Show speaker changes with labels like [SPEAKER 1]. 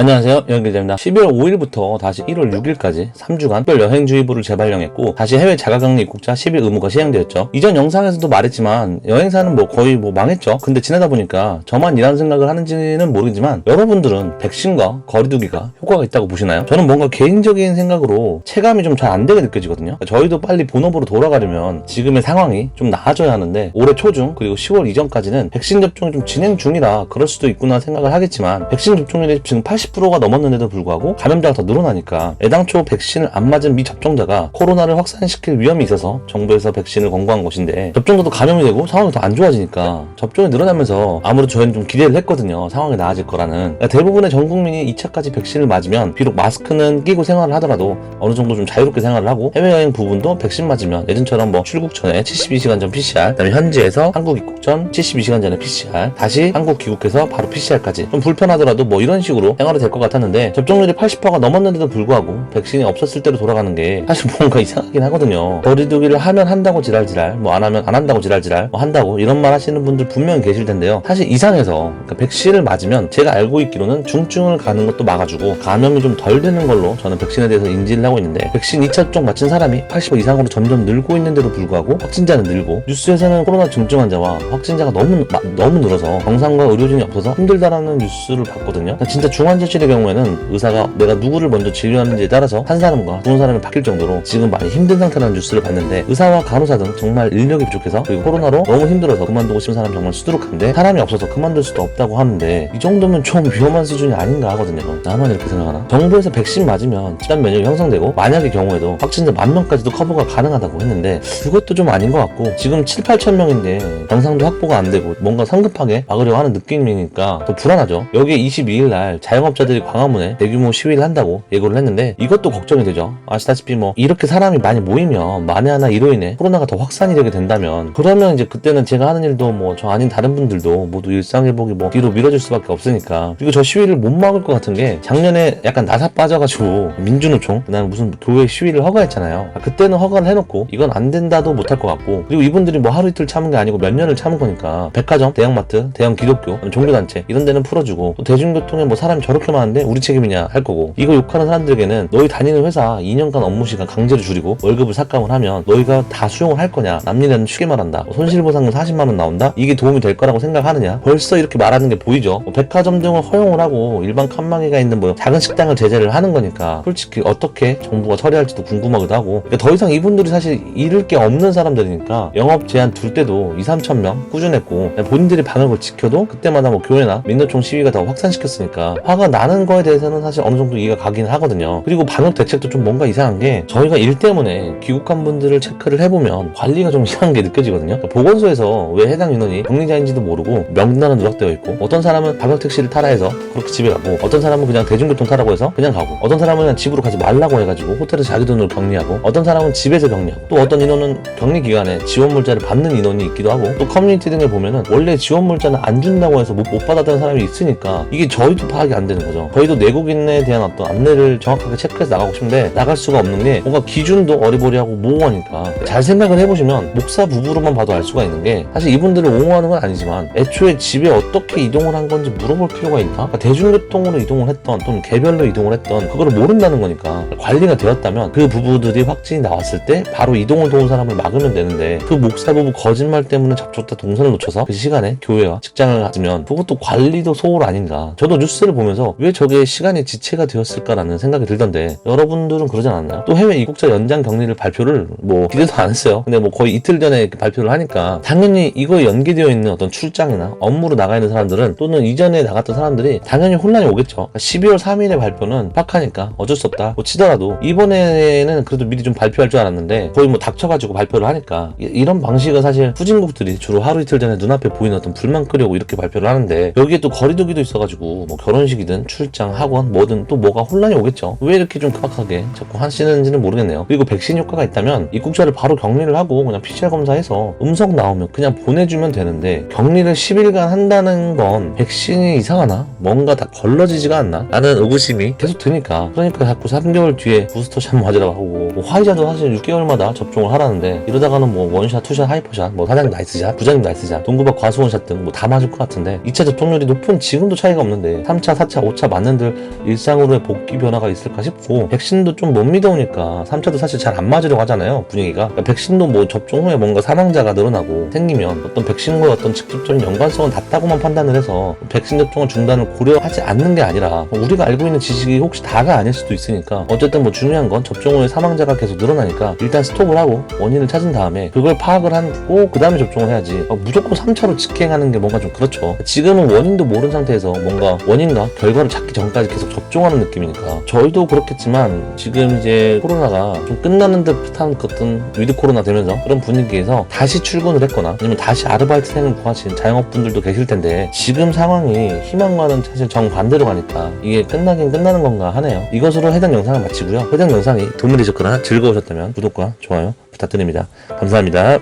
[SPEAKER 1] 안녕하세요, 영기자입니다. 12월 5일부터 다시 1월 6일까지 3주간 특별 여행주의보를 재발령했고 다시 해외 자가격리 입국자 10일 의무가 시행되었죠. 이전 영상에서도 말했지만 여행사는 거의 망했죠. 근데 지내다 보니까 저만 이런 생각을 하는지는 모르겠지만 여러분들은 백신과 거리두기가 효과가 있다고 보시나요? 저는 뭔가 개인적인 생각으로 체감이 좀 잘 안 되게 느껴지거든요. 저희도 빨리 본업으로 돌아가려면 지금의 상황이 좀 나아져야 하는데 올해 초중 그리고 10월 이전까지는 백신 접종이 좀 진행 중이라 그럴 수도 있구나 생각을 하겠지만 백신 접종률이 지금 80%가 넘었는데도 불구하고 감염자가 더 늘어나니까 애당초 백신을 안 맞은 미접종자가 코로나를 확산시킬 위험이 있어서 정부에서 백신을 권고한 것인데 접종자도 감염이 되고 상황이 더 안 좋아지니까 접종이 늘어나면서 아무래도 저희는 좀 기대를 했거든요. 상황이 나아질 거라는. 그러니까 대부분의 전 국민이 2차까지 백신을 맞으면 비록 마스크는 끼고 생활을 하더라도 어느 정도 좀 자유롭게 생활을 하고 해외여행 부분도 백신 맞으면 예전처럼 출국 전에 72시간 전 PCR, 그다음에 현지에서 한국 입국 전 72시간 전에 PCR, 다시 한국 귀국해서 바로 PCR까지 좀 불편하더라도 이런 식으로 생활이 될 것 같았는데 접종률이 80%가 넘었는데도 불구하고 백신이 없었을 때로 돌아가는 게 사실 뭔가 이상하긴 하거든요. 거리두기를 하면 한다고 지랄지랄, 안 하면 안 한다고 지랄지랄, 한다고 이런 말 하시는 분들 분명히 계실 텐데요. 사실 이상해서 백신을 맞으면 제가 알고 있기로는 중증을 가는 것도 막아주고 감염이 좀 덜 되는 걸로 저는 백신에 대해서 인지를 하고 있는데 백신 2차 접종 맞힌 사람이 80% 이상으로 점점 늘고 있는데도 불구하고 확진자는 늘고 뉴스에서는 코로나 중증 환자와 확진자가 너무 늘어서 병상과 의료진이 없어서 힘들다라는 뉴스를 봤거든요. 진짜 중환자실의 경우에는 의사가 내가 누구를 먼저 진료하는지에 따라서 한 사람과 좋은 사람이 바뀔 정도로 지금 많이 힘든 상태라는 뉴스를 봤는데 의사와 간호사 등 정말 인력이 부족해서 그리고 코로나로 너무 힘들어서 그만두고 싶은 사람이 정말 수두룩한데 사람이 없어서 그만둘 수도 없다고 하는데 이 정도면 좀 위험한 수준이 아닌가 하거든요. 나만 이렇게 생각하나? 정부에서 백신 맞으면 집단 면역이 형성되고 만약의 경우에도 확진자 10,000명까지도 커버가 가능하다고 했는데 그것도 좀 아닌 것 같고 지금 7,000~8,000 명인데 병상도 확보가 안 되고 뭔가 성급하게 막으려고 하는 느낌이니까 더 불안하죠. 여기에 22일날 자영업자들이 광화문에 대규모 시위를 한다고 예고를 했는데 이것도 걱정이 되죠. 아시다시피 이렇게 사람이 많이 모이면 만에 하나 이로 인해 코로나가 더 확산이 되게 된다면 그러면 이제 그때는 제가 하는 일도 저 아닌 다른 분들도 모두 일상회복이 뒤로 미뤄질 수밖에 없으니까. 그리고 저 시위를 못 막을 것 같은 게 작년에 약간 나사 빠져가지고 민주노총 그다음에 무슨 교회 시위를 허가했잖아요. 그때는 허가를 해놓고 이건 안 된다도 못할 것 같고 그리고 이분들이 하루 이틀 참은 게 아니고 몇 년을 참은 거니까 백화점, 대형마트, 대형 기독교, 종교단체 이런 데는 풀어주고 또 대중교통에 사람이 저렇게 많은데 우리 책임이냐 할 거고 이거 욕하는 사람들에게는 너희 다니는 회사 2년간 업무 시간 강제로 줄이고 월급을 삭감을 하면 너희가 다 수용을 할 거냐 남일에는 쉽게 말한다 손실보상금 40만원 나온다 이게 도움이 될 거라고 생각하느냐 벌써 이렇게 말하는 게 보이죠. 백화점 등을 허용을 하고 일반 칸막이가 있는 작은 식당을 제재를 하는 거니까 솔직히 어떻게 정부가 처리할지도 궁금하기도 하고 그러니까 더 이상 이분들이 사실 잃을 게 없는 사람들이니까 영업 제한 둘 때도 2~3천 명 꾸준했고 본인들이 방역을 지켜도 그때마다 교회나 민노총 시위가 더 확산시켰으니까 화가 나는 거에 대해서는 사실 어느 정도 이해가 가긴 하거든요. 그리고 방역 대책도 좀 뭔가 이상한 게 저희가 일 때문에 귀국한 분들을 체크를 해보면 관리가 좀 이상한 게 느껴지거든요. 보건소에서 왜 해당 인원이 격리자인지도 모르고 명단은 누락되어 있고 어떤 사람은 방역 택시를 타라 해서 그렇게 집에 가고 어떤 사람은 그냥 대중교통 타라고 해서 그냥 가고 어떤 사람은 그냥 집으로 가지 말라고 해가지고 호텔에서 자기 돈으로 격리하고 어떤 사람은 집에서 격리하고 또 어떤 인원은 격리 기간에 지원 물자를 받는 인원이 있기도 하고 또 커뮤니티 등에 보면은 원래 지원 물자는 안 준다고 해서 못 받았다는 사람이 있으니까 이게 저희도 파악이 안 되는 거죠. 저희도 내국인에 대한 어떤 안내를 정확하게 체크해서 나가고 싶은데 나갈 수가 없는 게 뭔가 기준도 어리버리하고 모호하니까 잘 생각을 해보시면 목사 부부로만 봐도 알 수가 있는 게 사실 이분들을 옹호하는 건 아니지만 애초에 집에 어떻게 이동을 한 건지 물어볼 필요가 있나? 그러니까 대중교통으로 이동을 했던 또는 개별로 이동을 했던 그거를 모른다는 거니까 관리가 되었다면 그 부부들이 확진이 나왔을 때 바로 이동을 도운 사람을 막으면 되는데 그 목사 부부 거짓말 때문에 접촉자 동선을 놓쳐서 그 시간에 교회와 직장을 가지면 그것도 관리도 소홀 아닌가. 저도 뉴스를 보면서 왜 저게 시간이 지체가 되었을까라는 생각이 들던데 여러분들은 그러지 않았나요? 또 해외 입국자 연장 격리를 발표를 기대도 안 했어요. 근데 거의 이틀 전에 발표를 하니까 당연히 이거에 연계되어 있는 어떤 출장이나 업무로 나가 있는 사람들은 또는 이전에 나갔던 사람들이 당연히 혼란이 오겠죠. 12월 3일에 발표는 팍하니까 어쩔 수 없다 치더라도 이번에는 그래도 미리 좀 발표할 줄 알았는데 거의 닥쳐가지고 발표를 하니까 이런 방식은 사실 후진국들이 주로 하루 이틀 전에 눈앞에 보이는 어떤 불만 끄려고 이렇게 발표를 하는데 여기에 또 거리두기도 있어가지고 결혼식이든 출장, 학원 뭐든 또 뭐가 혼란이 오겠죠. 왜 이렇게 좀 급박하게 자꾸 하시는지는 모르겠네요. 그리고 백신 효과가 있다면 입국자를 바로 격리를 하고 그냥 PCR 검사해서 음성 나오면 그냥 보내주면 되는데 격리를 10일간 한다는 건 백신이 이상하나? 뭔가 다 걸러지지가 않나? 라는 의구심이 계속 드니까 그러니까 자꾸 3개월 뒤에 부스터샷 맞으라고 하고 화이자도 사실 6개월마다 접종을 하라는데 이러다가는 원샷, 투샷, 하이퍼샷, 사장님 나이스샷, 부장님 나이스샷, 동구박 과수원샷 등 다 맞을 것 같은데 2차 접종률이 높은 지금도 차이가 없는데 3차, 4차, 5차 맞는들 일상으로의 복귀 변화가 있을까 싶고, 백신도 좀 못 믿어오니까 3차도 사실 잘 안 맞으려고 하잖아요, 분위기가. 그러니까 백신도 뭐 접종 후에 뭔가 사망자가 늘어나고 생기면 어떤 백신과 어떤 직접적인 연관성은 닿다고만 판단을 해서 백신 접종을 중단을 고려하지 않는 게 아니라, 우리가 알고 있는 지식이 혹시 다가 아닐 수도 있으니까 어쨌든 뭐 중요한 건 접종 후에 사망자가 계속 늘어나니까 일단 스톱을 하고 원인을 찾은 다음에 그걸 파악을 하고 그 다음에 접종을 해야지, 무조건 3차로 직행하는 게 뭔가 좀 그렇죠. 지금은 원인도 모르는 상태에서 뭔가 원인과 결과를 찾기 전까지 계속 접종하는 느낌이니까, 저희도 그렇겠지만 지금 이제 코로나가 좀 끝나는 듯한 어떤 위드 코로나 되면서 그런 분위기에서 다시 출근을 했거나 아니면 다시 아르바이트생을 구하신 자영업분들도 계실 텐데, 지금 상황이 희망과는 사실 정반대로 가니까 이게 끝나긴 끝나는 건가 하네요. 이것으로 해당 영상을 마치고요. 해당 영상이 도움이 되셨거나 즐거우셨다면 구독과 좋아요 부탁드립니다. 감사합니다.